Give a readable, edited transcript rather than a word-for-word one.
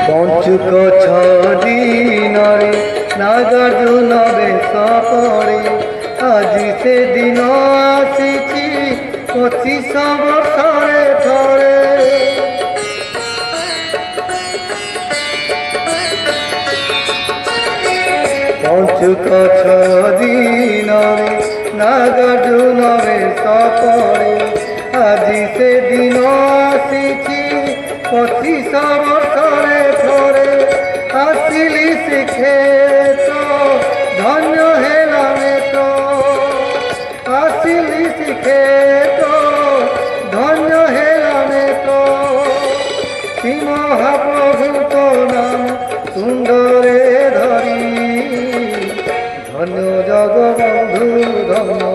পঞ্চুক ছদিনরে নাগার্জুন বেশ পড়ে আজি সে দিন আসিছি 25 বর্ষরে থরে। পঞ্চুক ছদিনরে নাগার্জুন বেশ পড়ে আজি সে দিন আসিছি 25 বর্ষরে থরে। আসিলি শিখে তো ধন্য হেলামে তো, আসিলি শিখে তো ধন্য হেলামে তো। শ্রী মহাপ্রভু তো নাম সুন্দরে ধরি, ধন্য জগবন্ধু ধন্য